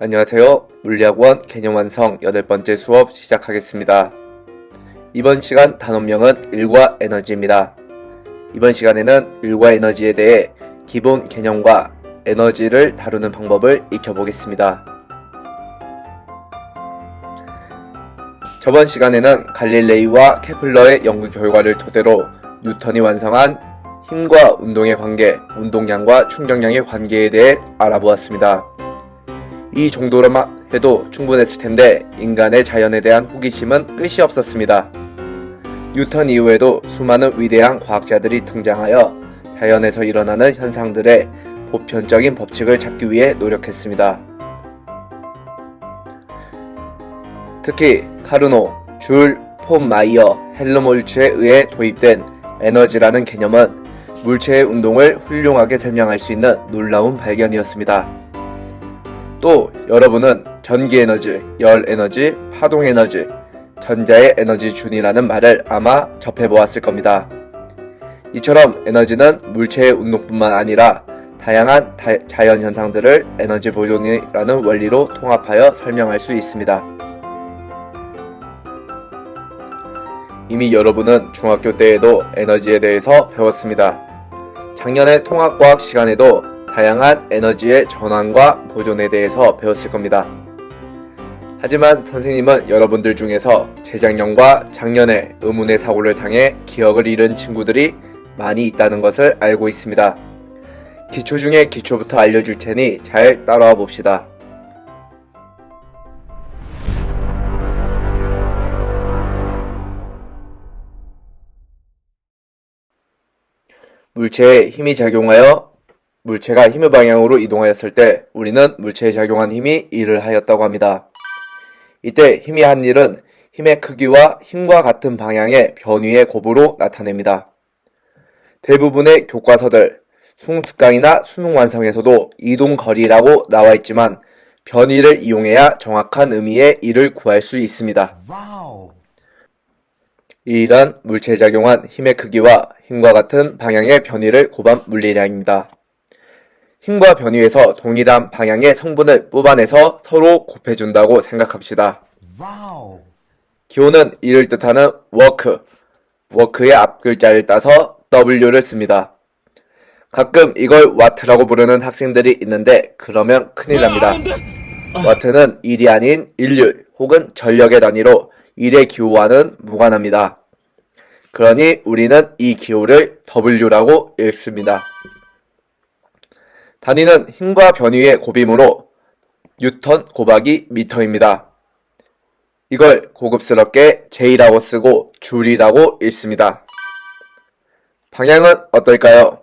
안녕하세요. 물리학원 개념완성 8번째 수업 시작하겠습니다. 이번 시간 단원명은 일과 에너지입니다. 이번 시간에는 일과 에너지에 대해 기본 개념과 에너지를 다루는 방법을 익혀보겠습니다. 저번 시간에는 갈릴레이와 케플러의 연구 결과를 토대로 뉴턴이 완성한 힘과 운동의 관계, 운동량과 충격량의 관계에 대해 알아보았습니다. 이 정도로만 해도 충분했을 텐데 인간의 자연에 대한 호기심은 끝이 없었습니다. 뉴턴 이후에도 수많은 위대한 과학자들이 등장하여 자연에서 일어나는 현상들의 보편적인 법칙을 찾기 위해 노력했습니다. 특히 카르노, 줄, 폰 마이어, 헬름홀츠에 의해 도입된 에너지라는 개념은 물체의 운동을 훌륭하게 설명할 수 있는 놀라운 발견이었습니다. 또 여러분은 전기에너지, 열에너지, 파동에너지, 전자의 에너지준이라는 말을 아마 접해보았을 겁니다. 이처럼 에너지는 물체의 운동뿐만 아니라 다양한 자연현상들을 에너지 보존이라는 원리로 통합하여 설명할 수 있습니다. 이미 여러분은 중학교 때에도 에너지에 대해서 배웠습니다. 작년에 통합과학 시간에도 다양한 에너지의 전환과 보존에 대해서 배웠을 겁니다. 하지만 선생님은 여러분들 중에서 재작년과 작년에 의문의 사고를 당해 기억을 잃은 친구들이 많이 있다는 것을 알고 있습니다. 기초 중에 기초부터 알려줄 테니 잘 따라와 봅시다. 물체에 힘이 작용하여 물체가 힘의 방향으로 이동하였을 때 우리는 물체에 작용한 힘이 일을 하였다고 합니다. 이때 힘이 한 일은 힘의 크기와 힘과 같은 방향의 변위의 곱으로 나타냅니다. 대부분의 교과서들, 수능특강이나 수능완성에서도 이동거리라고 나와 있지만 변위를 이용해야 정확한 의미의 일을 구할 수 있습니다. 이 일은 물체에 작용한 힘의 크기와 힘과 같은 방향의 변위를 곱한 물리량입니다. 힘과 변위에서 동일한 방향의 성분을 뽑아내서 서로 곱해준다고 생각합시다. 기호는 이를 뜻하는 워크의 앞글자를 따서 W를 씁니다. 가끔 이걸 와트라고 부르는 학생들이 있는데 그러면 큰일 납니다. 와트는 일이 아닌 일률 혹은 전력의 단위로 일의 기호와는 무관합니다. 그러니 우리는 이 기호를 W라고 읽습니다. 단위는 힘과 변위의 곱이므로 뉴턴 곱하기 미터입니다. 이걸 고급스럽게 J라고 쓰고 줄이라고 읽습니다. 방향은 어떨까요?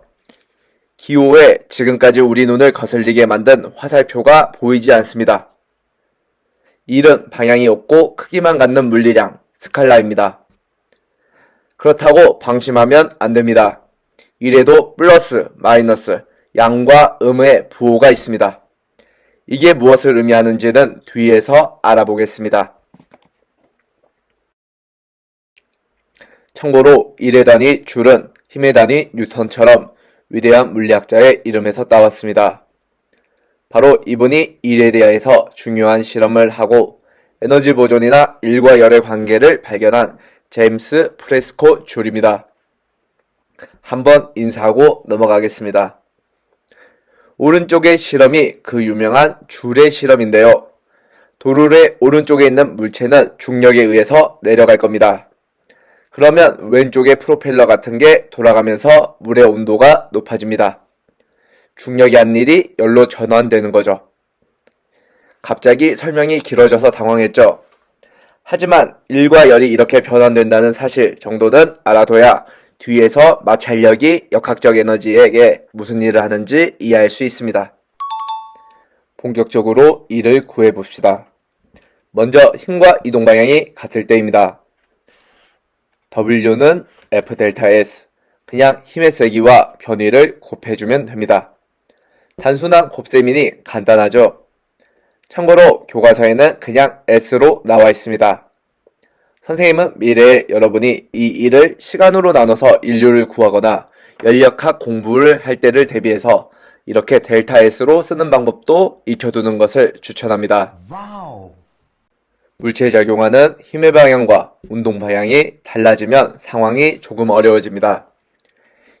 기호에 지금까지 우리 눈을 거슬리게 만든 화살표가 보이지 않습니다. 일은 방향이 없고 크기만 갖는 물리량, 스칼라입니다. 그렇다고 방심하면 안됩니다. 일에도 플러스, 마이너스, 양과 음의 부호가 있습니다. 이게 무엇을 의미하는지는 뒤에서 알아보겠습니다. 참고로 일의 단위 줄은 힘의 단위 뉴턴처럼 위대한 물리학자의 이름에서 따왔습니다. 바로 이분이 일에 대해서 중요한 실험을 하고 에너지 보존이나 일과 열의 관계를 발견한 제임스 프레스코 줄입니다. 한번 인사하고 넘어가겠습니다. 오른쪽의 실험이 그 유명한 줄의 실험인데요. 도르의 오른쪽에 있는 물체는 중력에 의해서 내려갈 겁니다. 그러면 왼쪽의 프로펠러 같은 게 돌아가면서 물의 온도가 높아집니다. 중력이 한 일이 열로 전환되는 거죠. 갑자기 설명이 길어져서 당황했죠. 하지만 일과 열이 이렇게 변환된다는 사실 정도는 알아둬야 뒤에서 마찰력이 역학적 에너지에게 무슨 일을 하는지 이해할 수 있습니다. 본격적으로 일을 구해봅시다. 먼저 힘과 이동 방향이 같을 때입니다. W는 F 델타 S, 그냥 힘의 세기와 변위를 곱해주면 됩니다. 단순한 곱셈이니 간단하죠. 참고로 교과서에는 그냥 S로 나와 있습니다. 선생님은 미래에 여러분이 이 일을 시간으로 나눠서 인류를 구하거나 연력학 공부를 할 때를 대비해서 이렇게 델타 S로 쓰는 방법도 익혀두는 것을 추천합니다. 물체에 작용하는 힘의 방향과 운동 방향이 달라지면 상황이 조금 어려워집니다.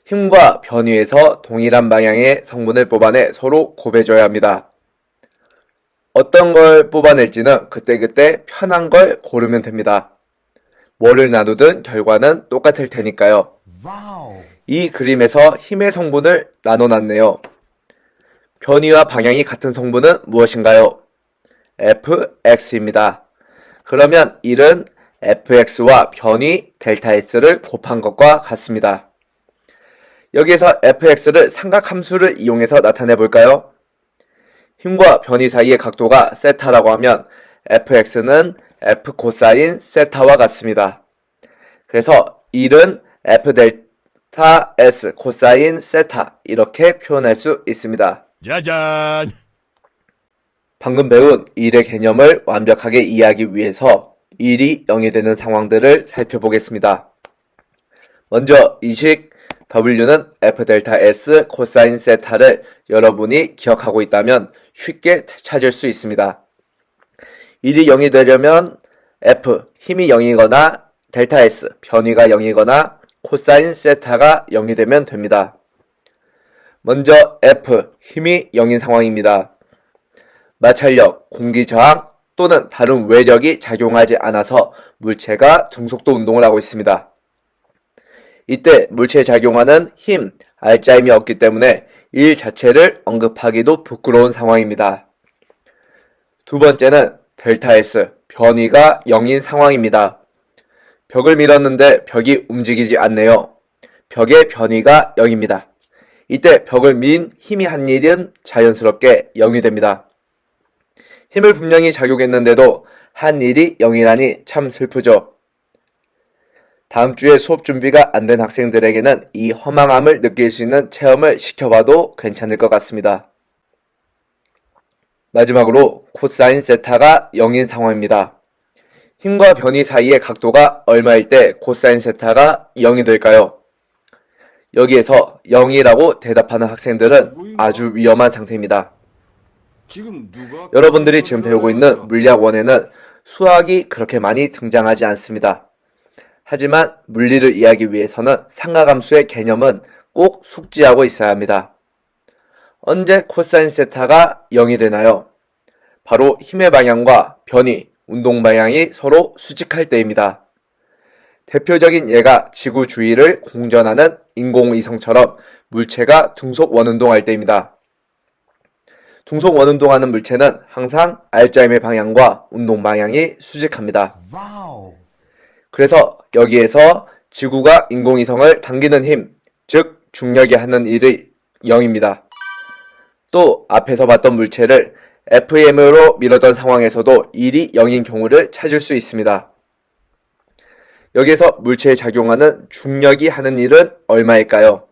힘과 변위에서 동일한 방향의 성분을 뽑아내 서로 곱해줘야 합니다. 어떤 걸 뽑아낼지는 그때그때 편한 걸 고르면 됩니다. 뭐를 나누든 결과는 똑같을 테니까요. 이 그림에서 힘의 성분을 나눠놨네요. 변위와 방향이 같은 성분은 무엇인가요? Fx입니다. 그러면 1은 Fx와 변위 델타 S를 곱한 것과 같습니다. 여기에서 Fx를 삼각함수를 이용해서 나타내 볼까요? 힘과 변위 사이의 각도가 세타라고 하면 Fx는 F 코사인 세타와 같습니다. 그래서 1은 F 델타 S 코사인 세타 이렇게 표현할 수 있습니다. 짜잔! 방금 배운 1의 개념을 완벽하게 이해하기 위해서 1이 0이 되는 상황들을 살펴보겠습니다. 먼저 이 식 W는 F 델타 S 코사인 세타를 여러분이 기억하고 있다면 쉽게 찾을 수 있습니다. 1이 0이 되려면 F 힘이 0이거나 델타 S 변위가 0이거나 코사인 세타가 0이 되면 됩니다. 먼저 F 힘이 0인 상황입니다. 마찰력, 공기저항 또는 다른 외력이 작용하지 않아서 물체가 등속도 운동을 하고 있습니다. 이때 물체에 작용하는 힘, R자임이 없기 때문에 일 자체를 언급하기도 부끄러운 상황입니다. 두 번째는 델타 S, 변위가 0인 상황입니다. 벽을 밀었는데 벽이 움직이지 않네요. 벽의 변위가 0입니다. 이때 벽을 민 힘이 한 일은 자연스럽게 0이 됩니다. 힘을 분명히 작용했는데도 한 일이 0이라니 참 슬프죠. 다음 주에 수업 준비가 안 된 학생들에게는 이 허망함을 느낄 수 있는 체험을 시켜봐도 괜찮을 것 같습니다. 마지막으로 코사인 세타가 0인 상황입니다. 힘과 변위 사이의 각도가 얼마일 때 코사인 세타가 0이 될까요? 여기에서 0이라고 대답하는 학생들은 아주 위험한 상태입니다. 여러분들이 지금 배우고 있는 물리학 1에는 수학이 그렇게 많이 등장하지 않습니다. 하지만 물리를 이해하기 위해서는 삼각함수의 개념은 꼭 숙지하고 있어야 합니다. 언제 코사인 세타가 0이 되나요? 바로 힘의 방향과 변위, 운동 방향이 서로 수직할 때입니다. 대표적인 예가 지구 주위를 공전하는 인공위성처럼 물체가 등속 원운동할 때입니다. 등속 원운동하는 물체는 항상 R자임의 방향과 운동 방향이 수직합니다. 그래서 여기에서 지구가 인공위성을 당기는 힘, 즉 중력이 하는 일이 0입니다. 또 앞에서 봤던 물체를 FM으로 밀었던 상황에서도 일이 0인 경우를 찾을 수 있습니다. 여기에서 물체에 작용하는 중력이 하는 일은 얼마일까요?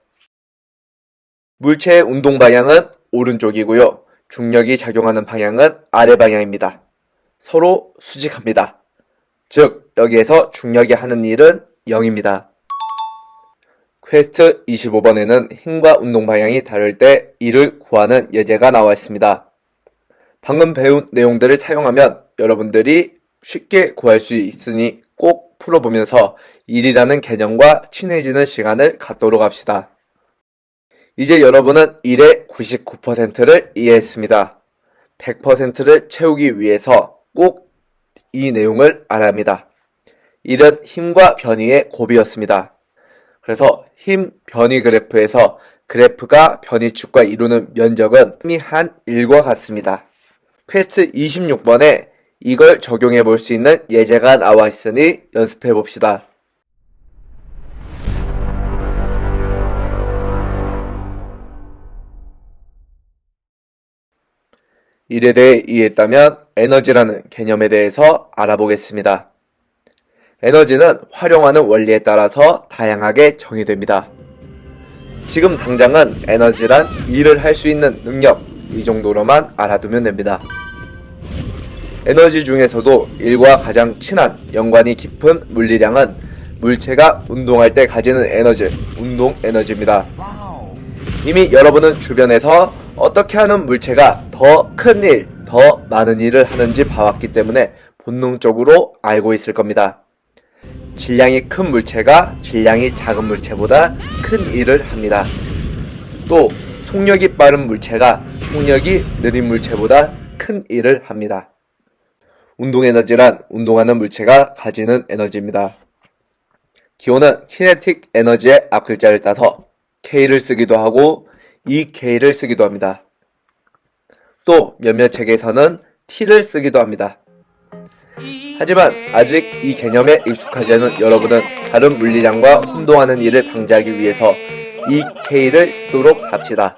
물체의 운동 방향은 오른쪽이고요. 중력이 작용하는 방향은 아래 방향입니다. 서로 수직합니다. 즉 여기에서 중력이 하는 일은 0입니다. 퀘스트 25번에는 힘과 운동 방향이 다를 때 이를 구하는 예제가 나와 있습니다. 방금 배운 내용들을 사용하면 여러분들이 쉽게 구할 수 있으니 꼭 풀어보면서 일이라는 개념과 친해지는 시간을 갖도록 합시다. 이제 여러분은 1의 99%를 이해했습니다. 100%를 채우기 위해서 꼭 이 내용을 알아야 합니다. 1은 힘과 변위의 곱이었습니다. 그래서 힘 변위 그래프에서 그래프가 변위축과 이루는 면적은 힘이 한 1과 같습니다. 퀘스트 26번에 이걸 적용해 볼 수 있는 예제가 나와 있으니 연습해 봅시다. 일에 대해 이해했다면 에너지라는 개념에 대해서 알아보겠습니다. 에너지는 활용하는 원리에 따라서 다양하게 정의됩니다. 지금 당장은 에너지란 일을 할 수 있는 능력, 이 정도로만 알아두면 됩니다. 에너지 중에서도 일과 가장 친한 연관이 깊은 물리량은 물체가 운동할 때 가지는 에너지, 운동 에너지입니다. 이미 여러분은 주변에서 어떻게 하는 물체가 더 큰 일, 더 많은 일을 하는지 봐왔기 때문에 본능적으로 알고 있을 겁니다. 질량이 큰 물체가 질량이 작은 물체보다 큰 일을 합니다. 또 속력이 빠른 물체가 속력이 느린 물체보다 큰 일을 합니다. 운동에너지란 운동하는 물체가 가지는 에너지입니다. 기호는 키네틱 에너지의 앞글자를 따서 K를 쓰기도 하고 EK를 쓰기도 합니다. 또 몇몇 책에서는 T를 쓰기도 합니다. 하지만 아직 이 개념에 익숙하지 않은 여러분은 다른 물리량과 혼동하는 일을 방지하기 위해서 EK를 쓰도록 합시다.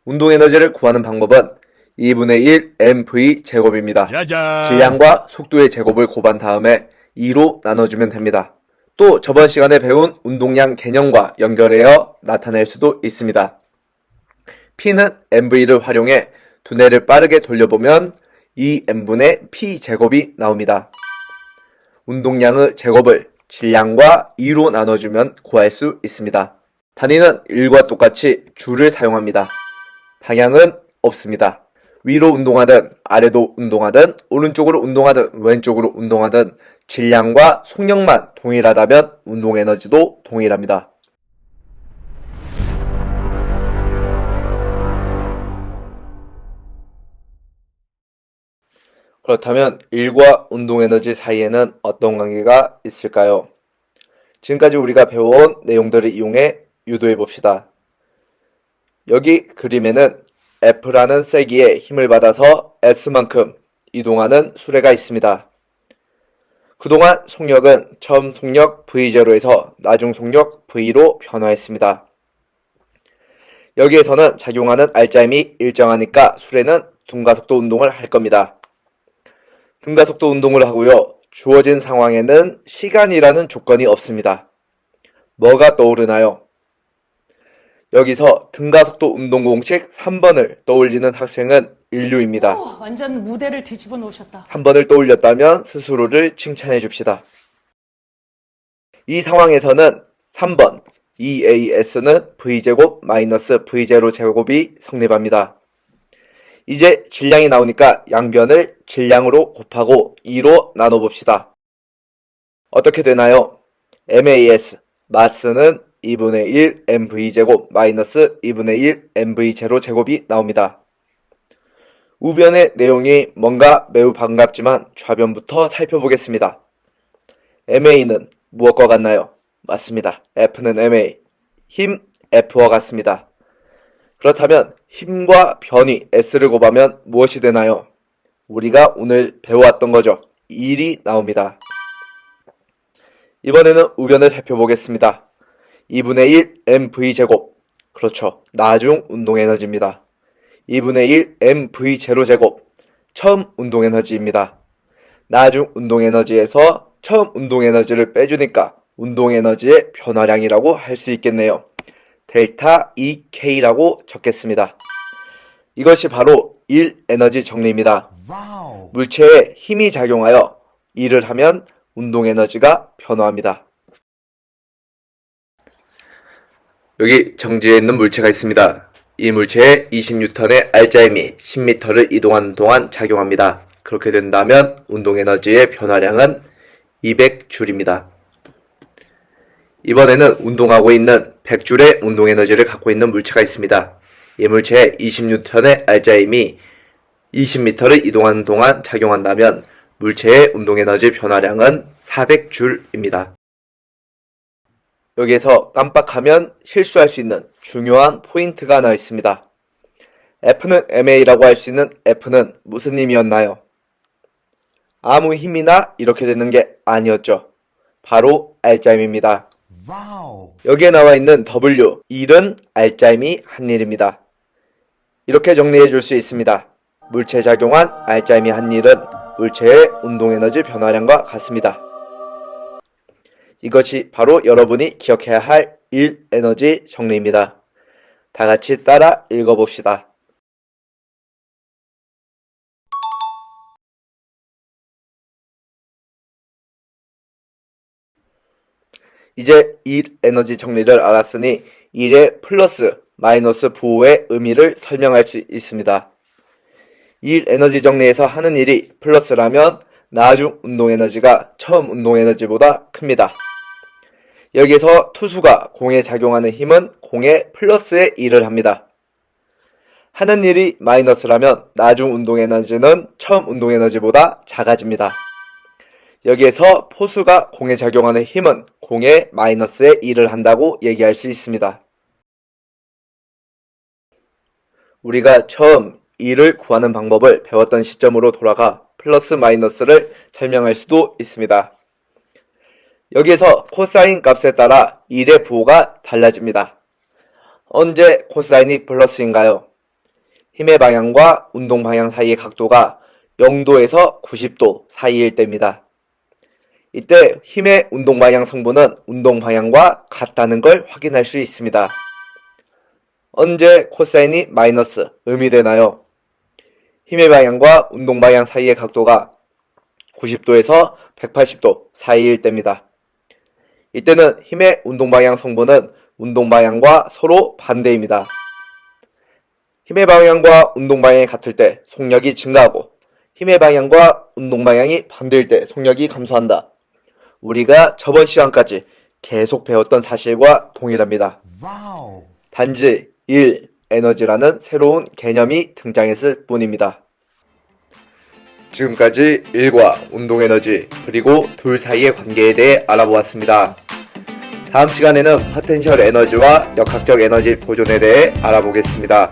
운동에너지를 구하는 방법은 2분의 1 mv 제곱입니다. 질량과 속도의 제곱을 곱한 다음에 2로 나눠주면 됩니다. 또 저번 시간에 배운 운동량 개념과 연결하여 나타낼 수도 있습니다. P는 mv를 활용해 두뇌를 빠르게 돌려보면 2m분의 p 제곱이 나옵니다. 운동량의 제곱을 질량과 2로 나눠주면 구할 수 있습니다. 단위는 1과 똑같이 줄을 사용합니다. 방향은 없습니다. 위로 운동하든 아래로 운동하든 오른쪽으로 운동하든 왼쪽으로 운동하든 질량과 속력만 동일하다면 운동에너지도 동일합니다. 그렇다면 일과 운동에너지 사이에는 어떤 관계가 있을까요? 지금까지 우리가 배워온 내용들을 이용해 유도해 봅시다. 여기 그림에는 F라는 세기에 힘을 받아서 S만큼 이동하는 수레가 있습니다. 그동안 속력은 처음 속력 V0에서 나중 속력 V로 변화했습니다. 여기에서는 작용하는 R자임이 일정하니까 수레는 둔가속도 운동을 할 겁니다. 둔가속도 운동을 하고요. 주어진 상황에는 시간이라는 조건이 없습니다. 뭐가 떠오르나요? 여기서 등가속도 운동 공식 3번을 떠올리는 학생은 인류입니다. 완전 무대를 뒤집어 놓으셨다. 한 번을 떠올렸다면 스스로를 칭찬해 줍시다. 이 상황에서는 3번 EAS는 V제곱 마이너스 V0 제곱이 성립합니다. 이제 질량이 나오니까 양변을 질량으로 곱하고 2로 나눠봅시다. 어떻게 되나요? MAS, 마스는 2분의 1 mv제곱 마이너스 2분의 1 mv0 제곱이 나옵니다. 우변의 내용이 뭔가 매우 반갑지만 좌변부터 살펴보겠습니다. MA는 무엇과 같나요? 맞습니다. F는 MA, 힘 F와 같습니다. 그렇다면 힘과 변이 S를 곱하면 무엇이 되나요? 우리가 오늘 배워왔던 거죠. 1이 나옵니다. 이번에는 우변을 살펴보겠습니다. 2분의 1 mv제곱, 그렇죠. 나중 운동에너지입니다. 2분의 1 mv0 제곱, 처음 운동에너지입니다. 나중 운동에너지에서 처음 운동에너지를 빼주니까 운동에너지의 변화량이라고 할 수 있겠네요. 델타 EK라고 적겠습니다. 이것이 바로 1 에너지 정리입니다. 물체에 힘이 작용하여 일을 하면 운동에너지가 변화합니다. 여기 정지해 있는 물체가 있습니다. 이 물체에 20N의 R자임이 10m를 이동하는 동안 작용합니다. 그렇게 된다면 운동에너지의 변화량은 200J입니다. 이번에는 운동하고 있는 100J의 운동에너지를 갖고 있는 물체가 있습니다. 이 물체에 20N의 R자임이 20m를 이동하는 동안 작용한다면 물체의 운동에너지 변화량은 400J입니다. 여기에서 깜빡하면 실수할 수 있는 중요한 포인트가 하나 있습니다. F는 MA라고 할 수 있는 F는 무슨 힘이었나요? 아무 힘이나 이렇게 되는 게 아니었죠. 바로 R자임입니다. 여기에 나와 있는 W, 1은 R자임이 한 일입니다. 이렇게 정리해 줄 수 있습니다. 물체에 작용한 R자임이 한 일은 물체의 운동에너지 변화량과 같습니다. 이것이 바로 여러분이 기억해야 할 1 에너지 정리입니다. 다 같이 따라 읽어봅시다. 이제 1 에너지 정리를 알았으니 1에 플러스 마이너스 부호의 의미를 설명할 수 있습니다. 일 에너지 정리에서 하는 일이 플러스라면 나중 운동에너지가 처음 운동에너지보다 큽니다. 여기에서 투수가 공에 작용하는 힘은 공의 플러스의 일을 합니다. 하는 일이 마이너스라면 나중 운동에너지는 처음 운동에너지보다 작아집니다. 여기에서 포수가 공에 작용하는 힘은 공의 마이너스의 일을 한다고 얘기할 수 있습니다. 우리가 처음 일을 구하는 방법을 배웠던 시점으로 돌아가 플러스 마이너스를 설명할 수도 있습니다. 여기에서 코사인 값에 따라 1의 부호가 달라집니다. 언제 코사인이 플러스인가요? 힘의 방향과 운동 방향 사이의 각도가 0도에서 90도 사이일 때입니다. 이때 힘의 운동 방향 성분은 운동 방향과 같다는 걸 확인할 수 있습니다. 언제 코사인이 마이너스 의미되나요? 힘의 방향과 운동 방향 사이의 각도가 90도에서 180도 사이일 때입니다. 이때는 힘의 운동 방향 성분은 운동 방향과 서로 반대입니다. 힘의 방향과 운동 방향이 같을 때 속력이 증가하고 힘의 방향과 운동 방향이 반대일 때 속력이 감소한다. 우리가 저번 시간까지 계속 배웠던 사실과 동일합니다. 단지 1, 에너지라는 새로운 개념이 등장했을 뿐입니다. 지금까지 1과 운동에너지 그리고 둘 사이의 관계에 대해 알아보았습니다. 다음 시간에는 포텐셜 에너지와 역학적 에너지 보존에 대해 알아보겠습니다.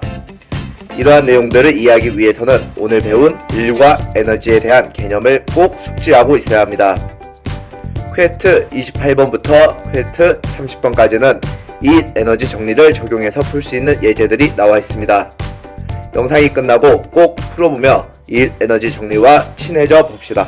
이러한 내용들을 이해하기 위해서는 오늘 배운 1과 에너지에 대한 개념을 꼭 숙지하고 있어야 합니다. 퀘스트 28번부터 퀘스트 30번까지는 이 에너지 정리를 적용해서 풀 수 있는 예제들이 나와 있습니다. 영상이 끝나고 꼭 풀어보며 이 에너지 정리와 친해져 봅시다.